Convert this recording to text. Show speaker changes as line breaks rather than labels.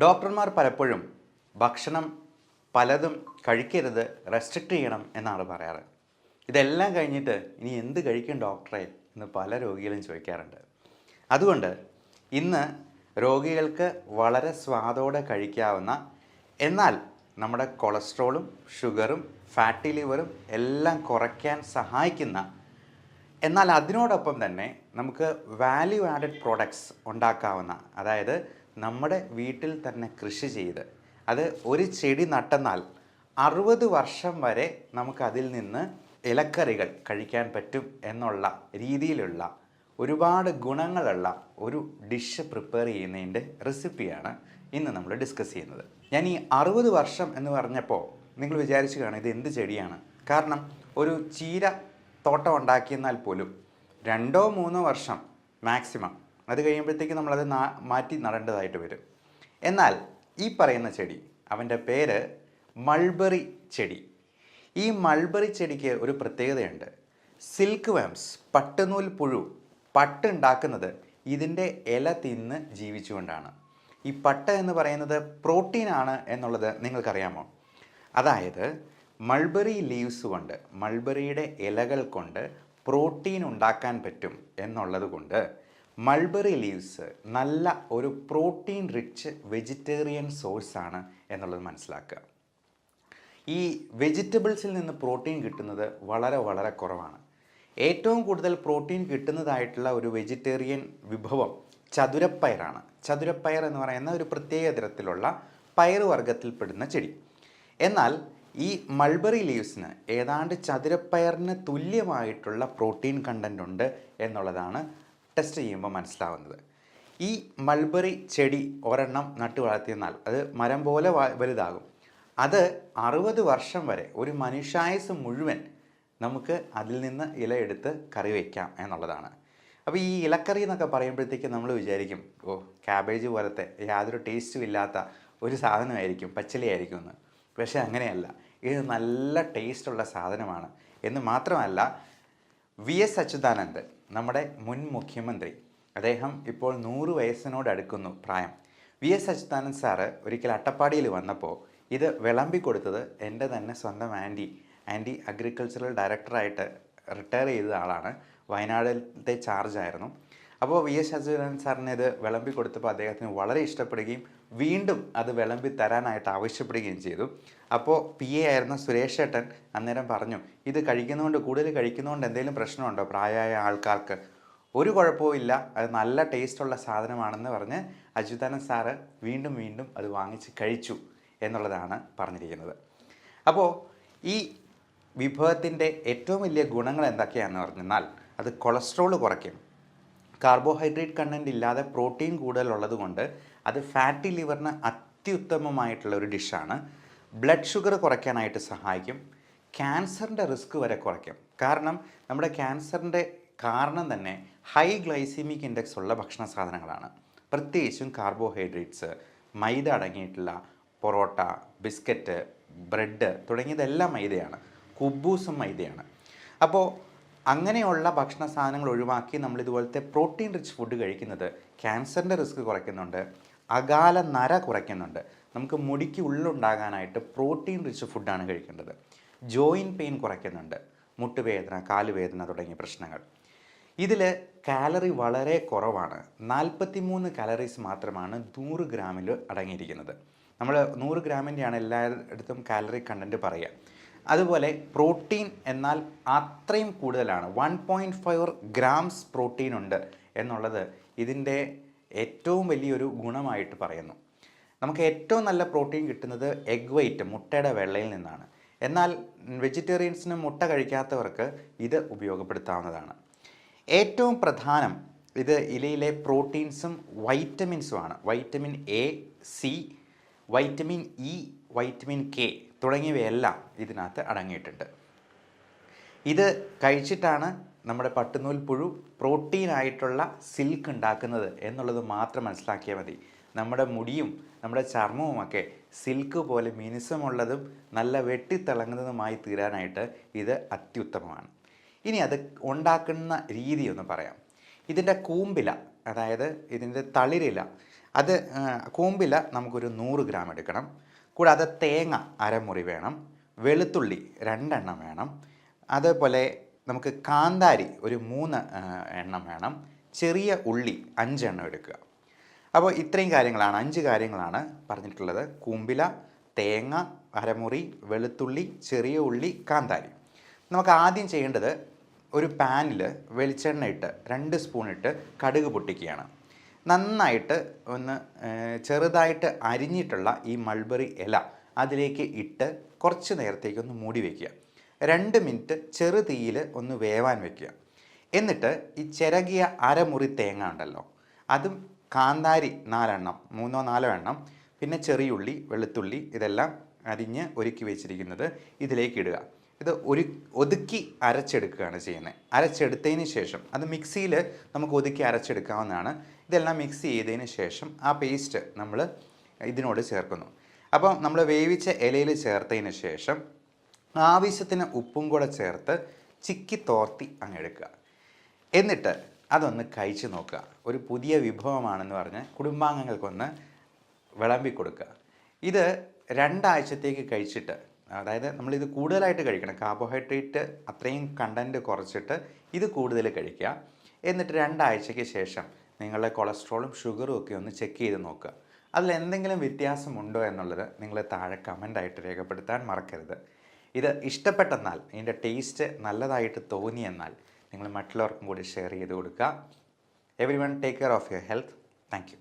ഡോക്ടർമാർ പലപ്പോഴും ഭക്ഷണം പലതും കഴിക്കരുത്, റെസ്ട്രിക്റ്റ് ചെയ്യണം എന്നാണ് പറയാറ്. ഇതെല്ലാം കഴിഞ്ഞിട്ട് ഇനി എന്ത് കഴിക്കും ഡോക്ടറെ എന്ന് പല രോഗികളും ചോദിക്കാറുണ്ട്. അതുകൊണ്ട് ഇന്ന് രോഗികൾക്ക് വളരെ സ്വാദോടെ കഴിക്കാവുന്ന, എന്നാൽ നമ്മുടെ കൊളസ്ട്രോളും ഷുഗറും ഫാറ്റി ലിവറും എല്ലാം കുറയ്ക്കാൻ സഹായിക്കുന്ന, എന്നാൽ അതിനോടൊപ്പം തന്നെ നമുക്ക് വാല്യൂ ആഡഡ് പ്രോഡക്ട്സ് ഉണ്ടാക്കാവുന്ന, അതായത് നമ്മുടെ വീട്ടിൽ തന്നെ കൃഷി ചെയ്ത് അത് ഒരു ചെടി നട്ടെന്നാൽ 60 വർഷം വരെ നമുക്കതിൽ നിന്ന് ഇലക്കറികൾ കഴിക്കാൻ പറ്റും എന്നുള്ള രീതിയിലുള്ള ഒരുപാട് ഗുണങ്ങളുള്ള ഒരു ഡിഷ് പ്രിപ്പയർ ചെയ്യുന്നതിൻ്റെ റെസിപ്പിയാണ് ഇന്ന് നമ്മൾ ഡിസ്കസ് ചെയ്യുന്നത്. ഞാൻ ഈ 60 വർഷം എന്ന് പറഞ്ഞപ്പോൾ നിങ്ങൾ വിചാരിച്ചു കാണും ഇത് എന്ത് ചെടിയാണ്. കാരണം ഒരു ചീര തോട്ടം ഉണ്ടാക്കിയെന്നാൽ പോലും 2-3 വർഷം മാക്സിമം, അത് കഴിയുമ്പോഴത്തേക്ക് നമ്മളത് മാറ്റി നടേണ്ടതായിട്ട് വരും. എന്നാൽ ഈ പറയുന്ന ചെടി, അവൻ്റെ പേര് മൾബറി ചെടി. ഈ മൾബറി ചെടിക്ക് ഒരു പ്രത്യേകതയുണ്ട്. സിൽക്ക് വേംസ്, പട്ടുനൂൽ പുഴു, പട്ടുണ്ടാക്കുന്നത് ഇതിൻ്റെ ഇല തിന്ന് ജീവിച്ചുകൊണ്ടാണ്. ഈ പട്ട് എന്ന് പറയുന്നത് പ്രോട്ടീനാണ് എന്നുള്ളത് നിങ്ങൾക്കറിയാമോ? അതായത് മൾബറി ലീവ്സ് കൊണ്ട്, മൾബറിയുടെ ഇലകൾ കൊണ്ട് പ്രോട്ടീൻ ഉണ്ടാക്കാൻ പറ്റും എന്നുള്ളത് കൊണ്ട് മൾബറി ലീവ്സ് നല്ല ഒരു പ്രോട്ടീൻ റിച്ച് വെജിറ്റേറിയൻ സോഴ്സാണ് എന്നുള്ളത് മനസ്സിലാക്കുക. ഈ വെജിറ്റബിൾസിൽ നിന്ന് പ്രോട്ടീൻ കിട്ടുന്നത് വളരെ വളരെ കുറവാണ്. ഏറ്റവും കൂടുതൽ പ്രോട്ടീൻ കിട്ടുന്നതായിട്ടുള്ള ഒരു വെജിറ്റേറിയൻ വിഭവം ചതുരപ്പയറാണ്. ചതുരപ്പയർ എന്ന് പറയുന്ന ഒരു പ്രത്യേക തരത്തിലുള്ള പയർ വർഗ്ഗത്തിൽപ്പെടുന്ന ചെടി. എന്നാൽ ഈ മൾബറി ലീവ്സിന് ഏതാണ്ട് ചതുരപ്പയറിന് തുല്യമായിട്ടുള്ള പ്രോട്ടീൻ കണ്ടൻ്റ് ഉണ്ട് എന്നുള്ളതാണ് ടെസ്റ്റ് ചെയ്യുമ്പോൾ മനസ്സിലാവുന്നത്. ഈ മൾബറി ചെടി ഒരെണ്ണം നട്ടു വളർത്തിയെന്നാൽ അത് മരം പോലെ വലുതാകും. അത് 60 വർഷം വരെ, ഒരു മനുഷ്യായുസ് മുഴുവൻ നമുക്ക് അതിൽ നിന്ന് ഇല എടുത്ത് കറി വയ്ക്കാം എന്നുള്ളതാണ്. അപ്പോൾ ഈ ഇലക്കറി എന്നൊക്കെ പറയുമ്പോഴത്തേക്ക് നമ്മൾ വിചാരിക്കും, ഓ ക്യാബേജ് പോലത്തെ യാതൊരു ടേസ്റ്റും ഇല്ലാത്ത ഒരു സാധനമായിരിക്കും, പച്ചിലയായിരിക്കും എന്ന്. പക്ഷേ അങ്ങനെയല്ല, ഇത് നല്ല ടേസ്റ്റുള്ള സാധനമാണ്. എന്ന് മാത്രമല്ല, വി.എസ്. അച്യുതാനന്ദൻ, നമ്മുടെ മുൻ മുഖ്യമന്ത്രി, അദ്ദേഹം ഇപ്പോൾ 100 വയസ്സിനോട് അടുക്കുന്നു പ്രായം. വി.എസ്. അച്യുതാനന്ദൻ സാറ് ഒരിക്കൽ അട്ടപ്പാടിയിൽ വന്നപ്പോൾ ഇത് വിളമ്പി കൊടുത്തത് എൻ്റെ തന്നെ സ്വന്തം ആൻറ്റി അഗ്രികൾച്ചറൽ ഡയറക്ടറായിട്ട് റിട്ടയർ ചെയ്ത ആളാണ്. വയനാട്ടിലത്തെ ചാർജായിരുന്നു. അപ്പോൾ വി.എസ്. അച്യുതാനന്ദൻ സാറിന് ഇത് വിളമ്പി കൊടുത്തപ്പോൾ അദ്ദേഹത്തിന് വളരെ ഇഷ്ടപ്പെടുകയും വീണ്ടും അത് വിളമ്പി തരാനായിട്ട് ആവശ്യപ്പെടുകയും ചെയ്തു. അപ്പോൾ PA ആയിരുന്ന സുരേഷ് ഏട്ടൻ അന്നേരം പറഞ്ഞു, ഇത് കഴിക്കുന്നതുകൊണ്ട്, കൂടുതൽ കഴിക്കുന്നതുകൊണ്ട് എന്തെങ്കിലും പ്രശ്നമുണ്ടോ പ്രായമായ ആൾക്കാർക്ക്? ഒരു കുഴപ്പവും ഇല്ല, അത് നല്ല ടേസ്റ്റുള്ള സാധനമാണെന്ന് പറഞ്ഞ് അച്യുതാനന്ദൻ സാറ് വീണ്ടും വീണ്ടും അത് വാങ്ങിച്ച് കഴിച്ചു എന്നുള്ളതാണ് പറഞ്ഞിരിക്കുന്നത്. അപ്പോൾ ഈ വിഭവത്തിൻ്റെ ഏറ്റവും വലിയ ഗുണങ്ങൾ എന്തൊക്കെയാണെന്ന് പറഞ്ഞാൽ, അത് കൊളസ്ട്രോൾ കുറയ്ക്കും. കാർബോഹൈഡ്രേറ്റ് കണ്ടൻറ് ഇല്ലാതെ പ്രോട്ടീൻ കൂടുതലുള്ളത് കൊണ്ട് അത് ഫാറ്റി ലിവറിന് അത്യുത്തമമായിട്ടുള്ള ഒരു ഡിഷാണ്. ബ്ലഡ് ഷുഗർ കുറയ്ക്കാനായിട്ട് സഹായിക്കും. ക്യാൻസറിൻ്റെ റിസ്ക് വരെ കുറയ്ക്കും. കാരണം നമ്മുടെ ക്യാൻസറിൻ്റെ കാരണം തന്നെ ഹൈ ഗ്ലൈസീമിക് ഇൻഡെക്സ് ഉള്ള ഭക്ഷണ സാധനങ്ങളാണ്. പ്രത്യേകിച്ചും കാർബോഹൈഡ്രേറ്റ്സ്, മൈദ അടങ്ങിയിട്ടുള്ള പൊറോട്ട, ബിസ്ക്കറ്റ്, ബ്രെഡ് തുടങ്ങിയതെല്ലാം മൈദയാണ്. കുബൂസും മൈദയാണ്. അപ്പോൾ അങ്ങനെയുള്ള ഭക്ഷണ സാധനങ്ങൾ ഒഴിവാക്കി നമ്മൾ ഇതുപോലത്തെ പ്രോട്ടീൻ റിച്ച് ഫുഡ് കഴിക്കുന്നത് ക്യാൻസറിൻ്റെ റിസ്ക് കുറയ്ക്കുന്നുണ്ട്, അകാല നര കുറയ്ക്കുന്നുണ്ട്. നമുക്ക് മുടിക്ക് ഉള്ളുണ്ടാകാനായിട്ട് പ്രോട്ടീൻ റിച്ച് ഫുഡാണ് കഴിക്കേണ്ടത്. ജോയിൻറ്റ് പെയിൻ കുറയ്ക്കുന്നുണ്ട്, മുട്ടുവേദന, കാലുവേദന തുടങ്ങിയ പ്രശ്നങ്ങൾ. ഇതിൽ കാലറി വളരെ കുറവാണ്. 43 കാലറീസ് മാത്രമാണ് 100 ഗ്രാമിൽ അടങ്ങിയിരിക്കുന്നത്. നമ്മൾ 100 ഗ്രാമിൻ്റെയാണ് എല്ലായിടത്തും കാലറി കണ്ടൻറ്റ് പറയുക. അതുപോലെ പ്രോട്ടീൻ എന്നാൽ അത്രയും കൂടുതലാണ്. 1.4 ഗ്രാംസ് പ്രോട്ടീൻ ഉണ്ട് എന്നുള്ളത് ഇതിൻ്റെ ഏറ്റവും വലിയൊരു ഗുണമായിട്ട് പറയുന്നു. നമുക്ക് ഏറ്റവും നല്ല പ്രോട്ടീൻ കിട്ടുന്നത് എഗ് വൈറ്റ്, മുട്ടയുടെ വെള്ളയിൽ നിന്നാണ്. എന്നാൽ വെജിറ്റേറിയൻസിന് മുട്ട കഴിക്കാത്തവർക്ക് ഇത് ഉപയോഗപ്പെടുത്താവുന്നതാണ്. ഏറ്റവും പ്രധാനം ഇത് ഇലയിലെ പ്രോട്ടീൻസും വൈറ്റമിൻസുമാണ്. Vitamin A, C, vitamin E, vitamin K തുടങ്ങിയവയെല്ലാം ഇതിനകത്ത് അടങ്ങിയിട്ടുണ്ട്. ഇത് കഴിച്ചിട്ടാണ് നമ്മുടെ പട്ടുനൂൽ പുഴു പ്രോട്ടീനായിട്ടുള്ള സിൽക്ക് ഉണ്ടാക്കുന്നത് എന്നുള്ളത് മാത്രം മനസ്സിലാക്കിയാൽ മതി. നമ്മുടെ മുടിയും നമ്മുടെ ചർമ്മവുമൊക്കെ സിൽക്ക് പോലെ മിനുസമുള്ളതും നല്ല വെട്ടിത്തിളങ്ങുന്നതുമായി തീരാനായിട്ട് ഇത് അത്യുത്തമമാണ്. ഇനി അത് ഉണ്ടാക്കുന്ന രീതി ഒന്ന് പറയാം. ഇതിൻ്റെ കൂമ്പില, അതായത് ഇതിൻ്റെ തളിരില, അത് കൂമ്പില നമുക്കൊരു 100 ഗ്രാം എടുക്കണം. കൂടാതെ തേങ്ങ അരമുറി വേണം, വെളുത്തുള്ളി 2 എണ്ണം വേണം, അതേപോലെ നമുക്ക് കാന്താരി ഒരു 3 എണ്ണം വേണം, ചെറിയ ഉള്ളി 5 എണ്ണം എടുക്കുക. അപ്പോൾ ഇത്രയും കാര്യങ്ങളാണ്, 5 കാര്യങ്ങളാണ് പറഞ്ഞിട്ടുള്ളത്. കൂമ്പില, തേങ്ങ അരമുറി, വെളുത്തുള്ളി, ചെറിയ ഉള്ളി, കാന്താരി. നമുക്ക് ആദ്യം ചെയ്യേണ്ടത് ഒരു പാനിൽ വെളിച്ചെണ്ണ ഇട്ട് 2 സ്പൂൺ ഇട്ട് കടുക് പൊട്ടിക്കുകയാണ്. നന്നായിട്ട് ഒന്ന് ചെറുതായിട്ട് അരിഞ്ഞിട്ടുള്ള ഈ മൾബറി ഇല അതിലേക്ക് ഇട്ട് കുറച്ച് നേരത്തേക്കൊന്ന് മൂടി വയ്ക്കുക. 2 മിനിറ്റ് ചെറു തീയിൽ ഒന്ന് വേവാൻ വയ്ക്കുക. എന്നിട്ട് ഈ ചിരകിയ അരമുറി തേങ്ങ ഉണ്ടല്ലോ, അതും കാന്താരി 4 എണ്ണം, 3-4 എണ്ണം, പിന്നെ ചെറിയുള്ളി, വെളുത്തുള്ളി ഇതെല്ലാം അരിഞ്ഞ് ഒരുക്കി വെച്ചിരിക്കുന്നത് ഇതിലേക്ക് ഇടുക. ഇത് ഒതുക്കി അരച്ചെടുക്കുകയാണ് ചെയ്യുന്നത്. അരച്ചെടുത്തതിന് ശേഷം അത് മിക്സിയിൽ നമുക്ക് ഒതുക്കി അരച്ചെടുക്കാവുന്നതാണ്. ഇതെല്ലാം മിക്സ് ചെയ്തതിന് ശേഷം ആ പേസ്റ്റ് നമ്മൾ ഇതിനോട് ചേർക്കുന്നു. അപ്പോൾ നമ്മൾ വേവിച്ച ഇലയിൽ ചേർത്തതിന് ശേഷം ആവശ്യത്തിന് ഉപ്പും കൂടെ ചേർത്ത് ചിക്കി തോർത്തി അങ്ങ് എടുക്കുക. എന്നിട്ട് അതൊന്ന് കഴിച്ച് നോക്കുക. ഒരു പുതിയ വിഭവമാണെന്ന് പറഞ്ഞ് കുടുംബാംഗങ്ങൾക്കൊന്ന് വിളമ്പി കൊടുക്കുക. ഇത് 2 ആഴ്ചത്തേക്ക് കഴിച്ചിട്ട്, അതായത് നമ്മളിത് കൂടുതലായിട്ട് കഴിക്കണം, കാർബോഹൈഡ്രേറ്റ് അത്രയും കണ്ടൻറ്റ് കുറച്ചിട്ട് ഇത് കൂടുതൽ കഴിക്കുക. എന്നിട്ട് 2 ആഴ്ചയ്ക്ക് ശേഷം നിങ്ങളുടെ കൊളസ്ട്രോളും ഷുഗറും ഒക്കെ ഒന്ന് ചെക്ക് ചെയ്ത് നോക്കുക. അതിൽ എന്തെങ്കിലും വ്യത്യാസമുണ്ടോ എന്നുള്ളത് നിങ്ങൾ താഴെ കമൻ്റായിട്ട് രേഖപ്പെടുത്താൻ മറക്കരുത്. ഇത് ഇഷ്ടപ്പെട്ടെന്നാൽ, ഇതിൻ്റെ ടേസ്റ്റ് നല്ലതായിട്ട് തോന്നിയെന്നാൽ നിങ്ങൾ മറ്റുള്ളവർക്കും കൂടി ഷെയർ ചെയ്ത് കൊടുക്കുക. Everyone take care of your health. Thank you.